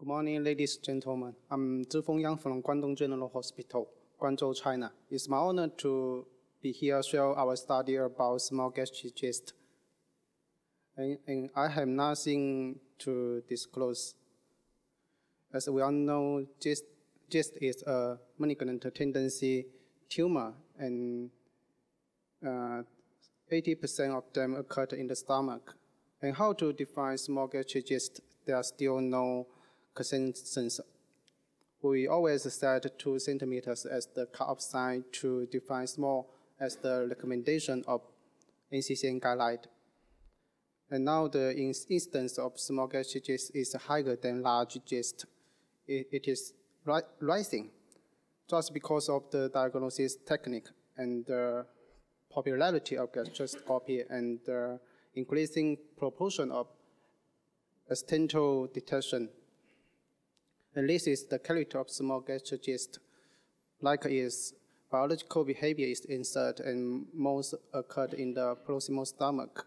Good morning, ladies and gentlemen. I'm Zifeng from Guangdong General Hospital, Guangzhou, China. It's my honor to be here to share our study about small gastric cyst. And I have nothing to disclose. As we all know, cyst is a malignant tendency tumor, and 80% of them occur in the stomach. And how to define small gastric cyst? There are still no consensus. We always set 2 centimeters as the cutoff sign to define small as the recommendation of NCCN guideline. And now the incidence of small gastric cyst is higher than large cyst. It is rising just because of the diagnosis technique and the popularity of gastroscopy and the increasing proportion of accidental detection. And this is the character of small gastric cyst. Like its biological behavior is insert and most occurred in the proximal stomach.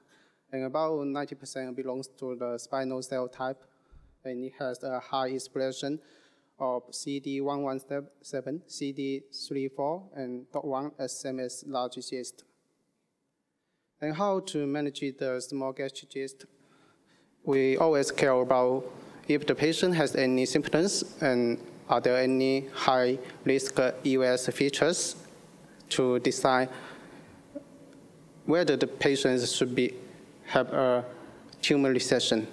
And about 90% belongs to the spinal cell type. And it has a high expression of CD117, CD34, and .1 as same as large cyst. And how to manage the small gastric cyst? We always care about if the patient has any symptoms and are there any high-risk EOS features to decide whether the patient should have a tumor recession.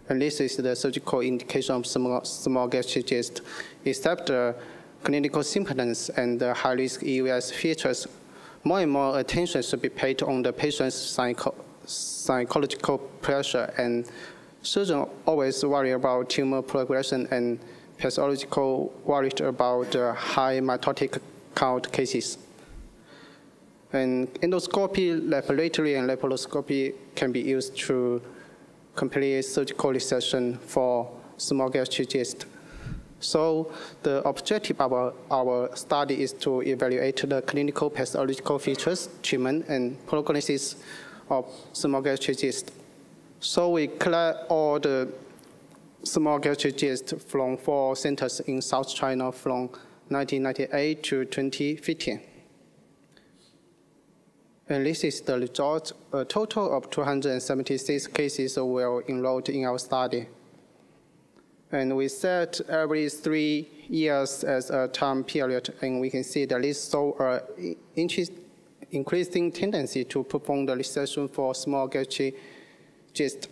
And this is the surgical indication of small gastric cyst. Except the clinical symptoms and the high-risk EOS features, more and more attention should be paid on the patient's psychological pressure, and surgeons always worry about tumor progression and pathological worried about high mitotic count cases. And endoscopy, laparatory, and laparoscopy can be used to complete surgical resection for small gastric cyst. So the objective of our study is to evaluate the clinical pathological features, treatment, and prognosis of small gastric cyst. So we collect all the small gastric cyst from 4 centers in South China from 1998 to 2015. And this is the result. A total of 276 cases were enrolled in our study. And we set every 3 years as a time period, and we can see that this saw an increasing tendency to perform the resection for small gastric cyst.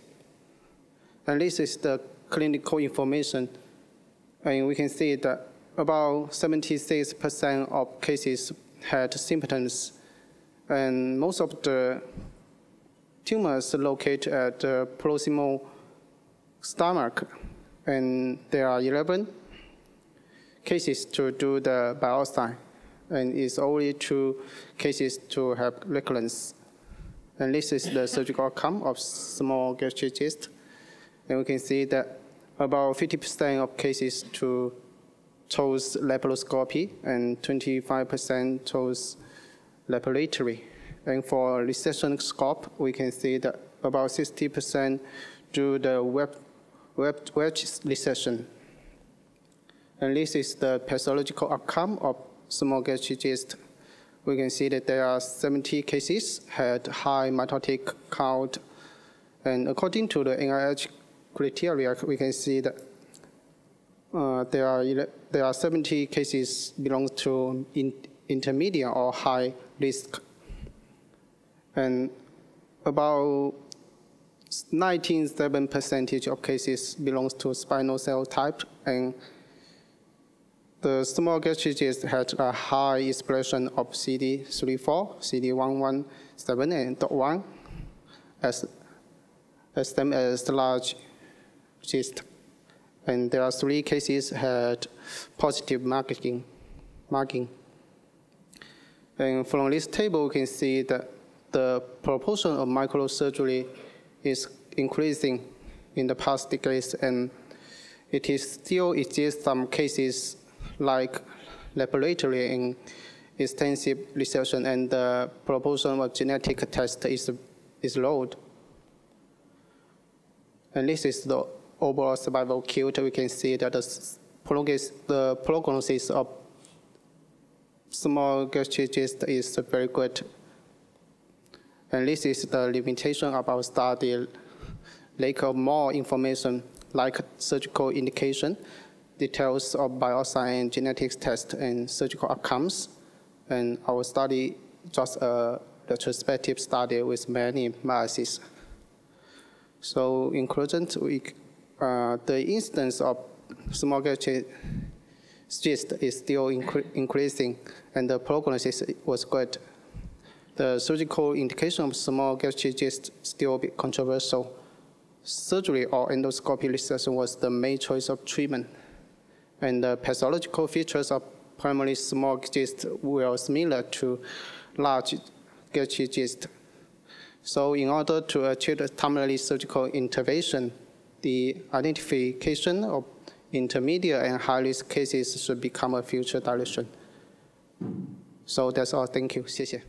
And this is the clinical information. And we can see that about 76% of cases had symptoms. And most of the tumors located at the proximal stomach. And there are 11 cases to do the biopsy. And it's only 2 cases to have recurrence. And this is the surgical outcome of small gastric cyst. And we can see that about 50% of cases chose laparoscopy and 25% chose laparatory. And for resection scope, we can see that about 60% do the wedge resection. And this is the pathological outcome of small gastric cyst. We can see that there are 70 cases had high mitotic count. And according to the NIH criteria, we can see that there are 70 cases belong to intermediate or high risk. And about 97% of cases belongs to spinal cell type, and the small gastric cyst had a high expression of CD34, CD117, and .1 as same as the large cyst. And there are 3 cases had positive marking. And from this table, we can see that the proportion of microsurgery is increasing in the past decades, and it is still exists some cases like laparatory and extensive resection, and the proportion of genetic test is low. And this is the overall survival cute, we can see that the prognosis of small gastric cyst is very good. And this is the limitation of our study, lack of more information like surgical indication, details of biopsy and genetics test, and surgical outcomes. And our study just a retrospective study with many analyses. So in conclusion, the incidence of small gastric cyst is still increasing, and the prognosis was good. The surgical indication of small gastric cyst still a bit controversial. Surgery or endoscopic resection was the main choice of treatment, and the pathological features of primary small cyst were similar to large gastric cyst. So in order to achieve timely surgical intervention, the identification of intermediate and high-risk cases should become a future direction. So that's all. Thank you. 谢谢.